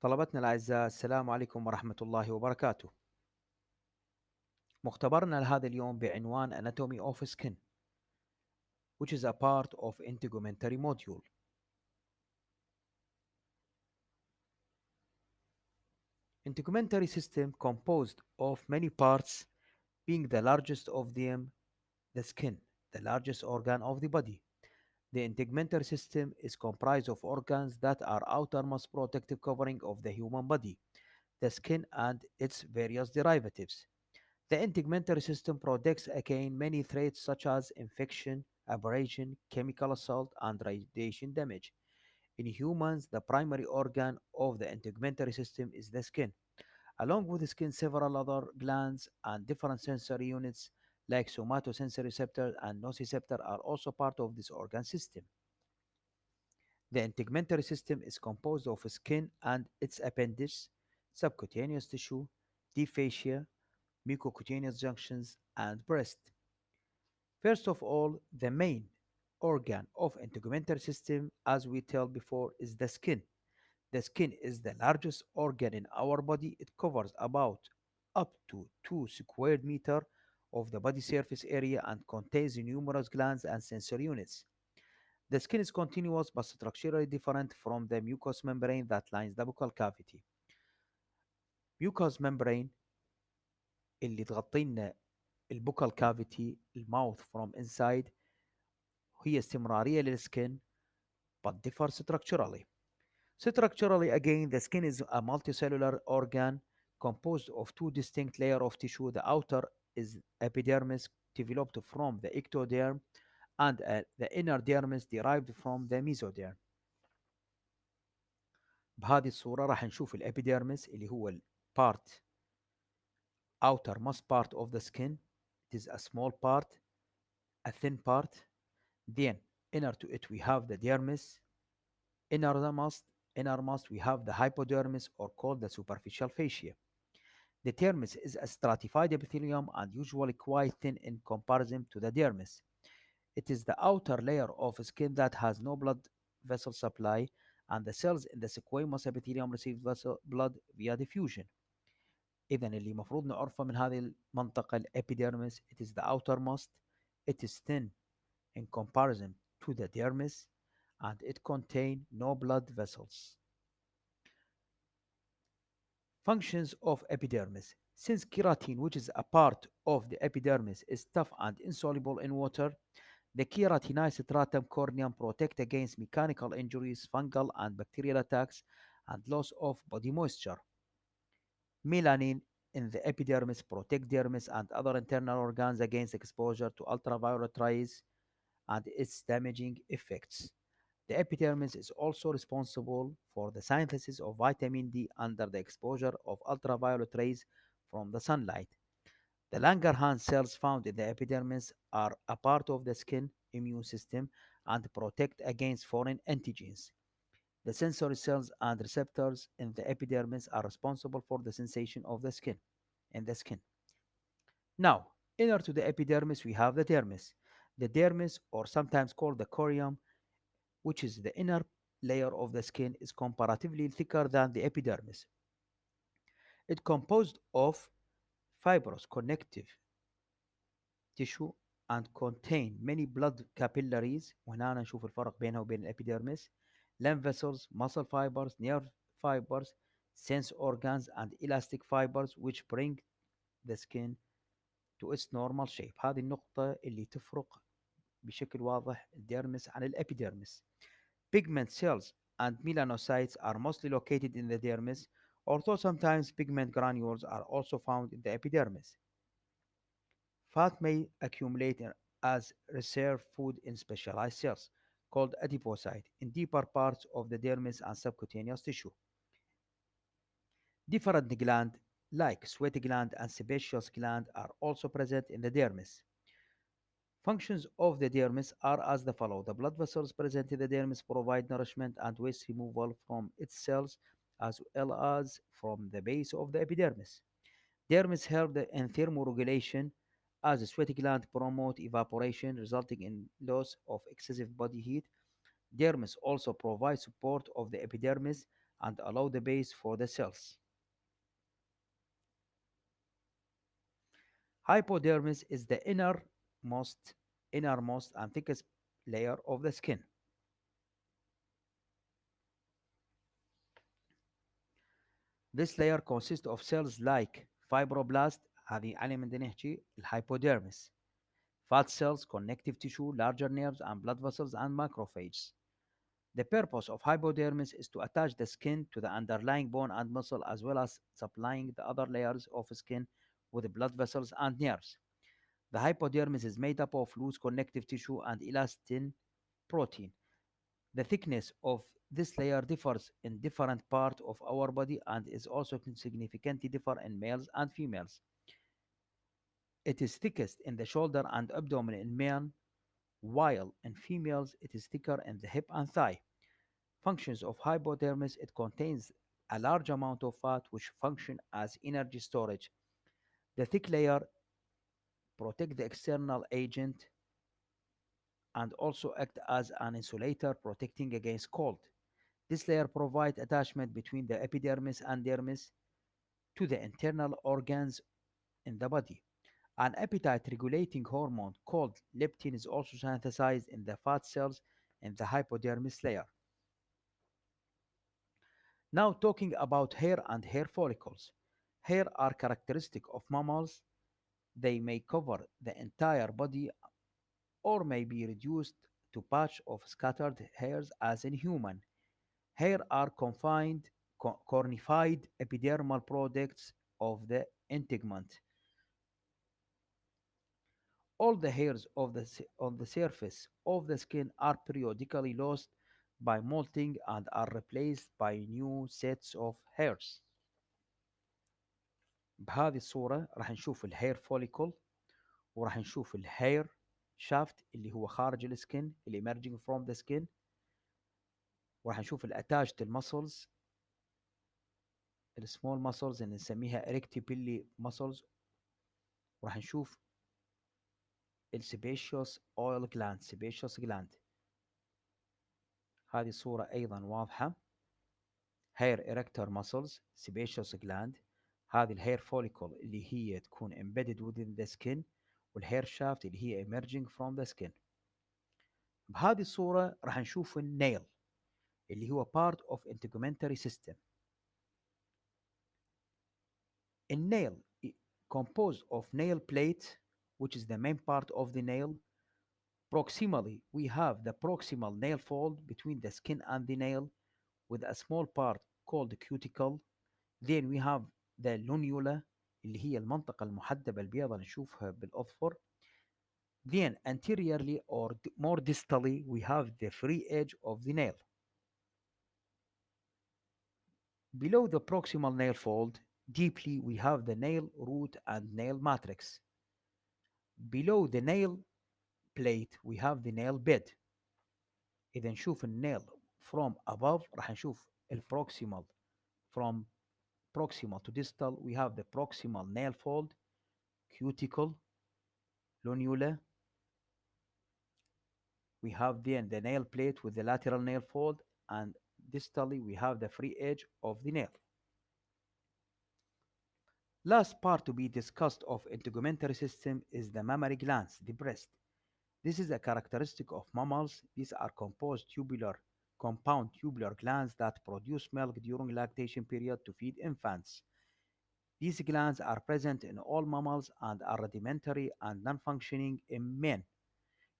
طلبتنا الأعزاء السلام عليكم ورحمة الله وبركاته. مختبرنا لهذا اليوم بعنوان Anatomy of Skin, which is a part of integumentary module. Integumentary system composed of many parts, being the largest of them the skin, the largest organ of the body. The integumentary system is comprised of organs that are outermost protective covering of the human body, the skin and its various derivatives. The integumentary system protects against many threats such as infection, abrasion, chemical assault, and radiation damage. In humans, the primary organ of the integumentary system is the skin. Along with the skin, several other glands and different sensory units like somatosensory receptor and nociceptor are also part of this organ system. The integumentary system is composed of skin and its appendages, subcutaneous tissue, deep fascia, mucocutaneous junctions, and breast. First of all, the main organ of integumentary system, as we tell before, is the skin. The skin is the largest organ in our body. It covers about up to 2 square meter of the body surface area and contains numerous glands and sensory units. The skin is continuous but structurally different from the mucous membrane that lines the buccal cavity. Mucous membrane اللي تغطي لنا البوكال كافيتي الماوث from inside هي استمرارية للسكن but differ structurally. Structurally, again, the skin is a multicellular organ composed of two distinct layers of tissue. The outer is epidermis, developed from the ectoderm, and the inner dermis derived from the mesoderm. بهذه الصورة راح نشوف الابيديرمس اللي هو part outermost part of the skin. It is a small part, a thin part. Then inner to it we have the dermis. Innermost, innermost we have the hypodermis or called the superficial fascia. The dermis is a stratified epithelium and usually quite thin in comparison to the dermis. It is the outer layer of skin that has no blood vessel supply, and the cells in the squamous epithelium receive vessel blood via diffusion. إذا اللي المفروض نعرفه من هذه المنطقة الابيديرمس, it is the outermost, it is thin in comparison to the dermis, and it contains no blood vessels. Functions of epidermis. Since keratin, which is a part of the epidermis, is tough and insoluble in water, the keratinized stratum corneum protect against mechanical injuries, fungal and bacterial attacks, and loss of body moisture. Melanin in the epidermis protect dermis and other internal organs against exposure to ultraviolet rays and its damaging effects. The epidermis is also responsible for the synthesis of vitamin D under the exposure of ultraviolet rays from the sunlight. The Langerhans cells found in the epidermis are a part of the skin immune system and protect against foreign antigens. The sensory cells and receptors in the epidermis are responsible for the sensation of the skin in the skin. Now, inner to the epidermis we have the dermis. The dermis, or sometimes called the corium, which is the inner layer of the skin, is comparatively thicker than the epidermis. It composed of fibrous connective tissue and contain many blood capillaries. وهنا نشوف الفرق بينها وبين الابيديرمس. Lymph vessels, muscle fibers, nerve fibers, sense organs, and elastic fibers which bring the skin to its normal shape. هذه النقطة اللي تفرق بشكل واضح الديرمس عن الابيديرمس. Pigment cells and melanocytes are mostly located in the dermis, although sometimes pigment granules are also found in the epidermis. Fat may accumulate as reserve food in specialized cells, called adipocyte, in deeper parts of the dermis and subcutaneous tissue. Different glands, like sweat gland and sebaceous gland, are also present in the dermis. Functions of the dermis are as the follow. The blood vessels present in the dermis provide nourishment and waste removal from its cells as well as from the base of the epidermis. Dermis help in thermoregulation as the sweat gland promote evaporation resulting in loss of excessive body heat. Dermis also provides support of the epidermis and allow the base for the cells. Hypodermis is the innermost and thickest layer of the skin. This layer consists of cells like fibroblast هذه علي من نحكي الhypodermis, fat cells, connective tissue, larger nerves and blood vessels and macrophages. The purpose of hypodermis is to attach the skin to the underlying bone and muscle as well as supplying the other layers of skin with blood vessels and nerves. The hypodermis is made up of loose connective tissue and elastin protein. The thickness of this layer differs in different parts of our body and is also significantly different in males and females. It is thickest in the shoulder and abdomen in men, while in females it is thicker in the hip and thigh. Functions of hypodermis: it contains a large amount of fat which function as energy storage. The thick layer protect the external agent and also act as an insulator protecting against cold. This layer provides attachment between the epidermis and dermis to the internal organs in the body. An appetite regulating hormone called leptin is also synthesized in the fat cells in the hypodermis layer. Now, talking about hair and hair follicles. Hair are characteristic of mammals. They may cover the entire body or may be reduced to patch of scattered hairs as in human. Hair are cornified epidermal products of the integument. All the hairs on the surface of the skin are periodically lost by molting and are replaced by new sets of hairs. بهذه الصورة راح نشوف الهير فوليكل وراح نشوف الهير شافت اللي هو خارج السكن اللي emerging from the skin وراح نشوف الاتاجد المسلز السمول مسلز اللي نسميها اريكتيبيلي مسلز وراح نشوف السبيشيوس اويل جلاند سبيشيوس جلاند. هذه الصورة أيضا واضحة. hair erector muscles sebaceous gland. هذه الهير فوليكل اللي هي تكون embedded within the skin والهير شافت اللي هي emerging from the skin. بهذه الصورة راح نشوف النيل اللي هو part of integumentary system. النيل composed of nail plate which is the main part of the nail. Proximally we have the proximal nail fold between the skin and the nail with a small part called the cuticle. Then we have the lunula اللي هي المنطقة المحدبة البيضاء اللي نشوفها بالأظفر. Then anteriorly or more distally we have the free edge of the nail. Below the proximal nail fold, deeply we have the nail root and nail matrix. Below the nail plate we have the nail bed. إذا نشوف النيل from above راح نشوف البروكسيمال. From proximal to distal we have the proximal nail fold, cuticle, lunula. We have then the nail plate with the lateral nail fold, and distally we have the free edge of the nail. Last part to be discussed of integumentary system is the mammary glands, the breast. This is a characteristic of mammals. These are compound tubular glands that produce milk during lactation period to feed infants. These glands are present in all mammals and are rudimentary and non-functioning in men.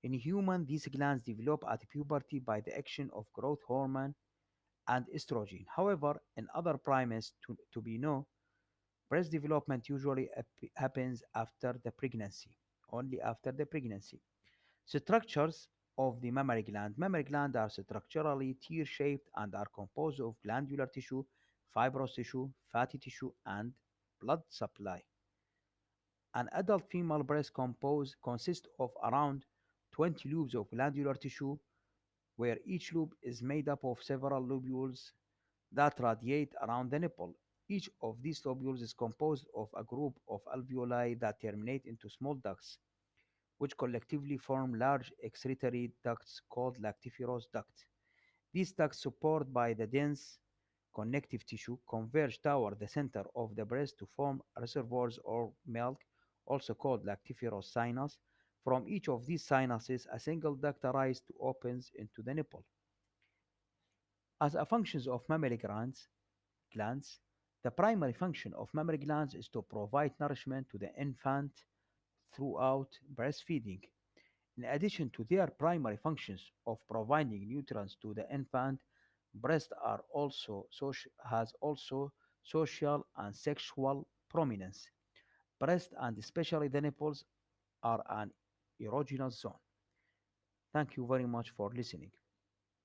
In humans, these glands develop at puberty by the action of growth hormone and estrogen. However, in other primates to be known, breast development usually happens after the pregnancy, only after the pregnancy. Structures of the mammary gland. Mammary glands are structurally tear-shaped and are composed of glandular tissue, fibrous tissue, fatty tissue, and blood supply. An adult female breast consists of around 20 lobes of glandular tissue, where each lobe is made up of several lobules that radiate around the nipple. Each of these lobules is composed of a group of alveoli that terminate into small ducts, which collectively form large excretory ducts called lactiferous duct. These ducts, supported by the dense connective tissue converge toward the center of the breast to form reservoirs or milk, also called lactiferous sinus. From each of these sinuses, a single duct arises to opens into the nipple. As a function of mammary glands, the primary function of mammary glands is to provide nourishment to the infant throughout breastfeeding. In addition to their primary functions of providing nutrients to the infant, breast are also has also social and sexual prominence. Breast and especially the nipples are an erogenous zone. Thank you very much for listening.